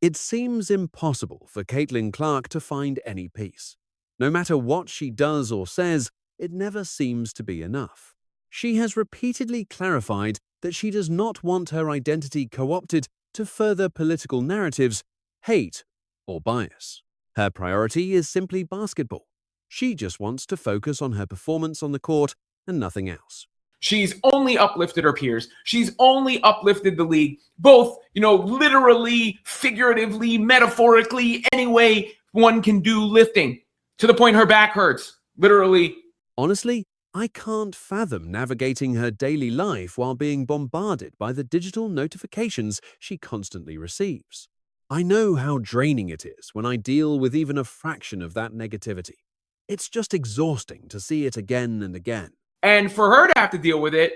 It seems impossible for Caitlin Clark to find any peace. No matter what she does or says, it never seems to be enough. She has repeatedly clarified that she does not want her identity co-opted to further political narratives, hate, or bias. Her priority is simply basketball. She just wants to focus on her performance on the court and nothing else. She's only uplifted her peers. She's only uplifted the league, both, literally, figuratively, metaphorically, any way one can do lifting, to the point her back hurts, literally. Honestly, I can't fathom navigating her daily life while being bombarded by the digital notifications she constantly receives. I know how draining it is when I deal with even a fraction of that negativity. It's just exhausting to see it again and again. And for her to have to deal with it,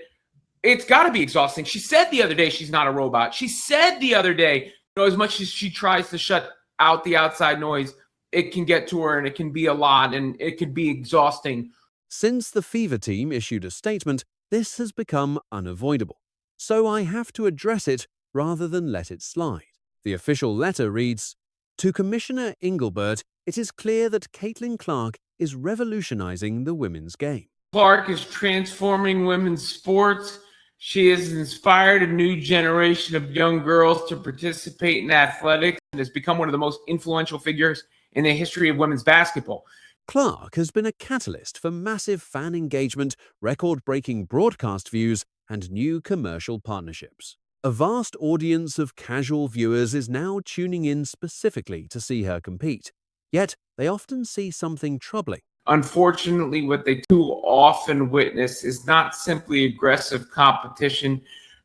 it's got to be exhausting. She said the other day she's not a robot. She said the other day, as much as she tries to shut out the outside noise, it can get to her and it can be a lot and it can be exhausting. Since the Fever team issued a statement, this has become unavoidable. So I have to address it rather than let it slide. The official letter reads, "To Commissioner Engelbert, it is clear that Caitlin Clark is revolutionizing the women's game. Clark is transforming women's sports. She has inspired a new generation of young girls to participate in athletics and has become one of the most influential figures in the history of women's basketball." Clark has been a catalyst for massive fan engagement, record-breaking broadcast views, and new commercial partnerships. A vast audience of casual viewers is now tuning in specifically to see her compete, yet they often see something troubling. Unfortunately, what they too often witness is not simply aggressive competition,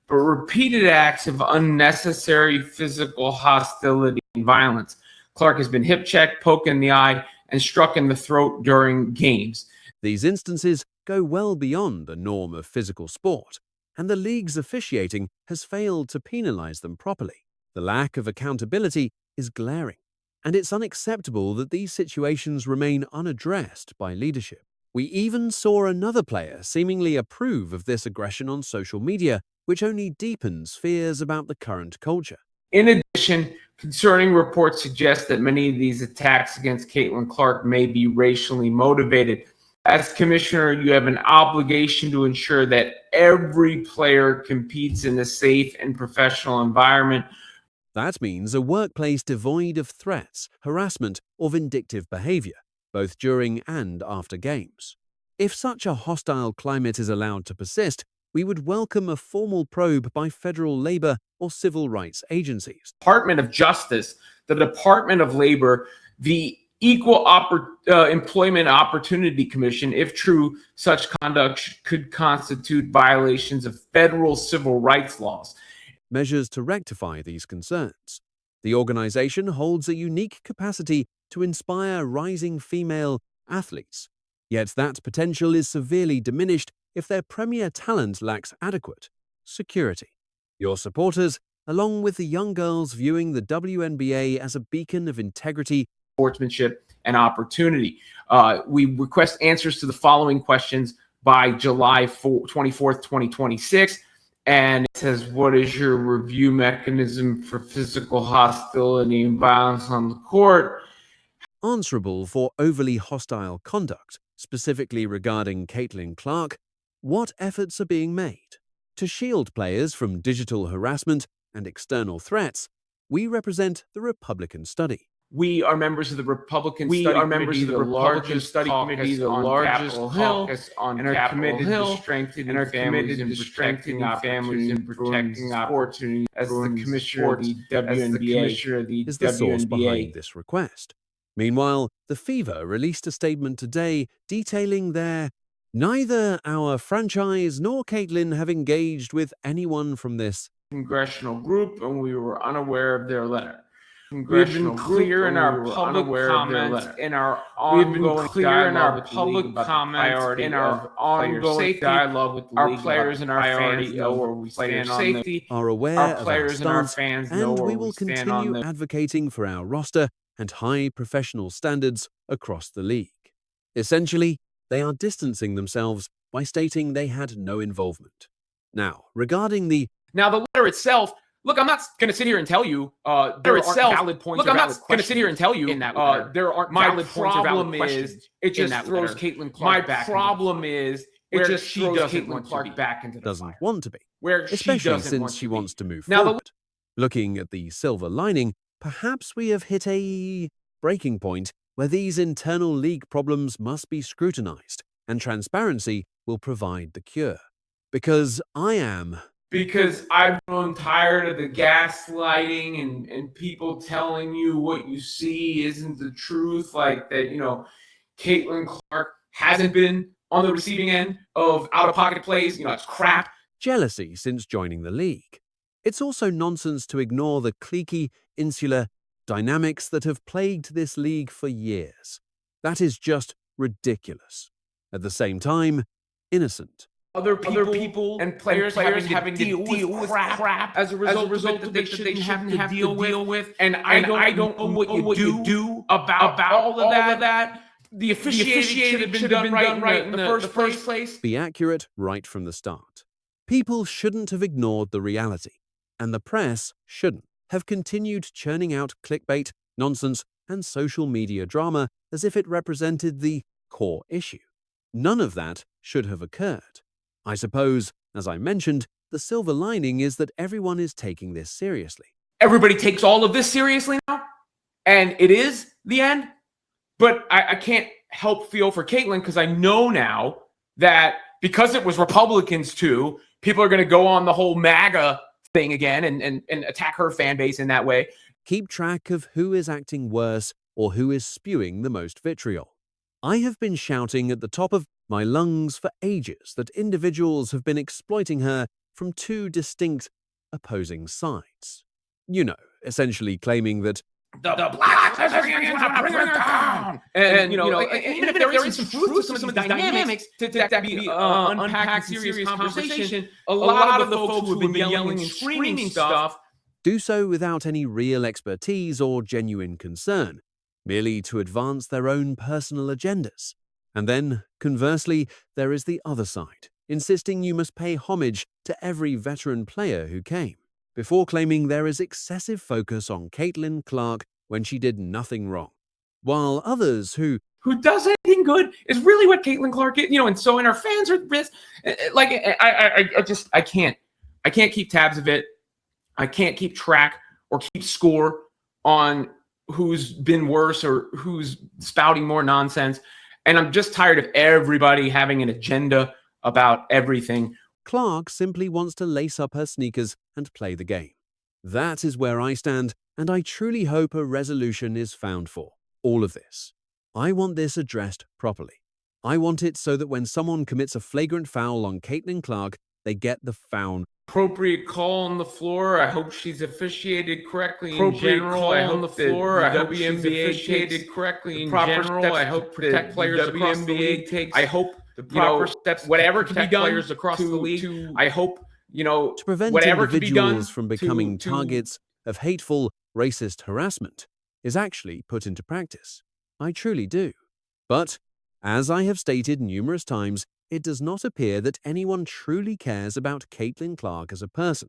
but repeated acts of unnecessary physical hostility and violence. Clark has been hip-checked, poked in the eye, and struck in the throat during games. These instances go well beyond the norm of physical sport, and the league's officiating has failed to penalize them properly. The lack of accountability is glaring, and it's unacceptable that these situations remain unaddressed by leadership. We even saw another player seemingly approve of this aggression on social media, which only deepens fears about the current culture. In addition, concerning reports suggest that many of these attacks against Caitlin Clark may be racially motivated. As commissioner, you have an obligation to ensure that every player competes in a safe and professional environment. That means a workplace devoid of threats, harassment, or vindictive behavior, both during and after games. If such a hostile climate is allowed to persist, we would welcome a formal probe by federal labor or civil rights agencies. Department of Justice, the Department of Labor, the Equal Employment Opportunity Commission, if true, such conduct could constitute violations of federal civil rights laws. Measures to rectify these concerns. The organization holds a unique capacity to inspire rising female athletes, yet that potential is severely diminished if their premier talent lacks adequate security. Your supporters, along with the young girls viewing the WNBA as a beacon of integrity, sportsmanship, and opportunity. We request answers to the following questions by July 24th, 2026. And it says, what is your review mechanism for physical hostility and violence on the court? Answerable for overly hostile conduct, specifically regarding Caitlin Clark, what efforts are being made? To shield players from digital harassment and external threats, we represent the Republican study. We are members of the Republican Study Committee, the largest study committee, the largest caucus on Capitol Hill, and are committed to strengthening families and protecting opportunities. As the commissioner of the WNBA is the source behind this request. Meanwhile, the Fever released a statement today detailing their "Neither our franchise nor Caitlin have engaged with anyone from this congressional group, and we were unaware of their letter. We've been clear in our public comments, in our ongoing dialogue with the league. Our players and our fans know where we stand on safety. Are aware Our of players our and our stance, fans know and where we will stand on continue advocating for our roster and high professional standards across the league." Essentially, they are distancing themselves by stating they had no involvement. Now, regarding the letter itself, Look, I'm not going to sit here and tell you there aren't valid points. Look, I'm not going to sit here and tell you there aren't valid points or valid questions. It just throws Caitlin Clark back. My problem is it just throws Caitlin Clark back into the doesn't fire. want to be, Where especially since she wants to move forward. Looking at the silver lining, perhaps we have hit a breaking point where these internal league problems must be scrutinized, and transparency will provide the cure. Because I've grown tired of the gaslighting and people telling you what you see isn't the truth, like that, Caitlin Clark hasn't been on the receiving end of out-of-pocket plays. It's crap. jealousy since joining the league. It's also nonsense to ignore the cliquey, insular dynamics that have plagued this league for years. That is just ridiculous. At the same time, innocent. Other people and players having to deal with crap as a result of it that they shouldn't have to deal with. And I don't know what you do about all of that. The officiating should have been done right in the first place. Be accurate right from the start. People shouldn't have ignored the reality, and the press shouldn't have continued churning out clickbait, nonsense, and social media drama as if it represented the core issue. None of that should have occurred. I suppose, as I mentioned, the silver lining is that everyone is taking this seriously. Everybody takes all of this seriously now, and it is the end. But I can't help feel for Caitlin, because I know now that because it was Republicans too, people are going to go on the whole MAGA thing again and attack her fan base in that way. Keep track of who is acting worse or who is spewing the most vitriol. I have been shouting at the top of my lungs for ages that individuals have been exploiting her from two distinct opposing sides. Essentially claiming that the black lesbians want to bring her down. And even if there is some truth to some of these dynamics, to be unpacked in serious conversation, a lot of the folks who have been yelling and screaming stuff do so without any real expertise or genuine concern, merely to advance their own personal agendas. And then, conversely, there is the other side, insisting you must pay homage to every veteran player who came, before claiming there is excessive focus on Caitlin Clark when she did nothing wrong. While others who does anything good is really what Caitlin Clark is, and so and our fans are like, I can't keep tabs of it. I can't keep track or keep score on who's been worse or who's spouting more nonsense. And I'm just tired of everybody having an agenda about everything. Clark simply wants to lace up her sneakers and play the game. That is where I stand, and I truly hope a resolution is found for all of this. I want this addressed properly. I want it so that when someone commits a flagrant foul on Caitlin Clark, they get the foul. Appropriate call on the floor. I hope she's officiated correctly in general. I hope the WNBA officiated correctly in general. I hope protect players across the league takes. I hope the proper steps, whatever can be done, players across the league. I hope to prevent whatever can be done individuals from becoming targets of hateful, racist harassment is actually put into practice. I truly do. But, as I have stated numerous times, it does not appear that anyone truly cares about Caitlin Clark as a person.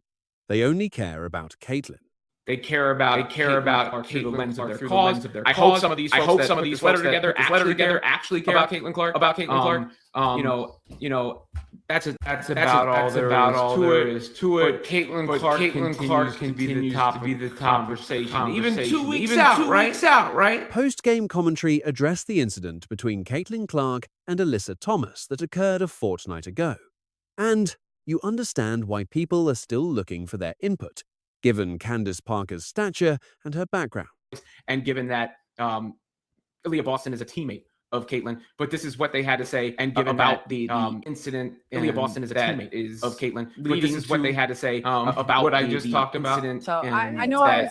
They only care about Caitlin. They care about through the lens of their cause. I hope some of these folks that put this letter together actually care about Caitlin Clark. That's about all there is to it. Caitlin Clark continues to be the conversation. Even 2 weeks out, right? Post-game commentary addressed the incident between Caitlin Clark and Alyssa Thomas that occurred a fortnight ago. And you understand why people are still looking for their input, given Candace Parker's stature and her background. And given that Aaliyah Boston is a teammate of Caitlin, but this is what they had to say, and given about the incident, Aaliyah Boston is a teammate of Caitlin, but this is what they had to say about what I just talked about. So I know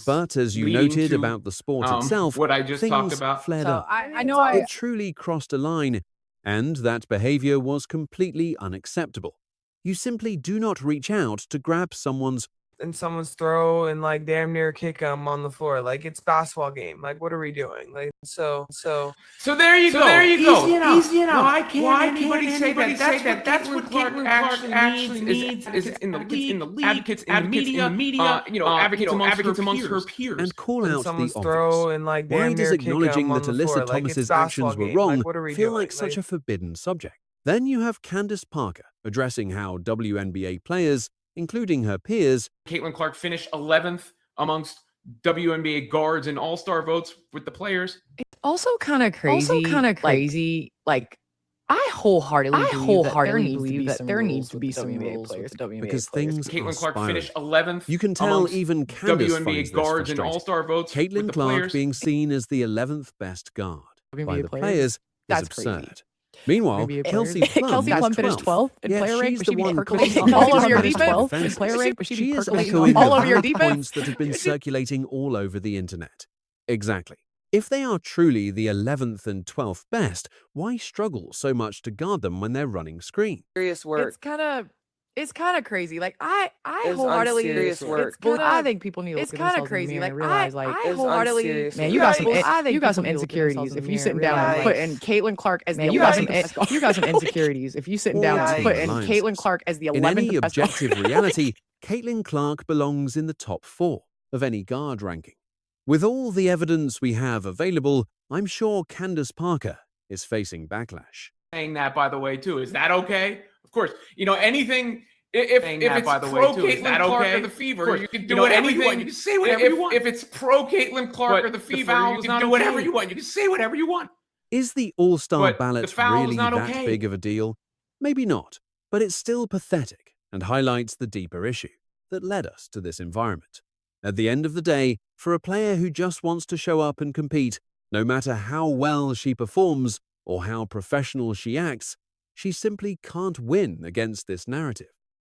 but as you noted about the sport itself, what I just things talked about. flared so up. I know It truly crossed a line, and that behavior was completely unacceptable. You simply do not reach out to grab someone's and someone's throw and like damn near kick them on the floor. Like it's basketball game. Like what are we doing? Like so there you go. There you go. Easy enough. Easy enough. Why can't anybody say that? That's what Caitlin Clark actually needs is in the league, advocates in the media, advocates amongst her peers. And call out the someone's obvious. throw and like Why damn does near kick acknowledging 'em on that the Alyssa floor. Like Thomas's it's basketball actions were game. wrong Like what are we feel doing? like such a forbidden subject? Then you have Candace Parker addressing how WNBA players, including her peers, Caitlin Clark finished 11th amongst WNBA guards and all-star votes with the players. It's also kind of crazy. Like I wholeheartedly believe that there needs to be some rules with the WNBA because players. things are Caitlin Clark spiraling. finished 11th. You can tell amongst even Candace WNBA finds this guards and frustrating. all-star votes with Caitlin the Clark players. being seen as the 11th best guard by WNBA the players? players is That's crazy. absurd. Meanwhile, WNBA Kelsey players. Plum Kelsey Plum finished 12th in Yeah, player rank, she's but the she'd be one percolating calling all over out your the defense. In defense. player rank, but she'd She be is percolating echoing all the over your bullet defense. points that have been circulating all over the internet. Exactly. If they are truly the 11th and 12th best, why struggle so much to guard them when they're running screen? Serious work. It's kind of crazy. Like I It's wholeheartedly unserious work. Well, I think people need to look It's at kinda themselves crazy. in the mirror Like, and realize, I like, It's wholeheartedly, unserious man, work. you got some, I think you got some people need to look at insecurities themselves if in you the sitting mirror down and and realize- putting Caitlin Clark as Man, the you got 11th. You got some insecurities if you sitting down and Yikes. putting Alliances. Caitlin Clark as the 11th. In any best objective reality, Caitlin Clark belongs in the top 4 of any guard ranking. With all the evidence we have available, I'm sure Candace Parker is facing backlash. Saying that, by the way, too. Is that okay? Of course. Anything. If it's by the way, pro too, is Caitlin that Clark okay? or the Fever, Of course. you can You do know, whatever you anything- want. you can say whatever you want. If it's pro Caitlin Clark But or the the Fever, foul you was can not do whatever okay. you want. You can say whatever you want. Is the All-Star But the ballot foul was really not that okay. big of a deal? Maybe not, but it's still pathetic and highlights the deeper issue that led us to this environment. At the end of the day, for a player who just wants to show up and compete, no matter how well she performs or how professional she acts, she simply can't win against this narrative.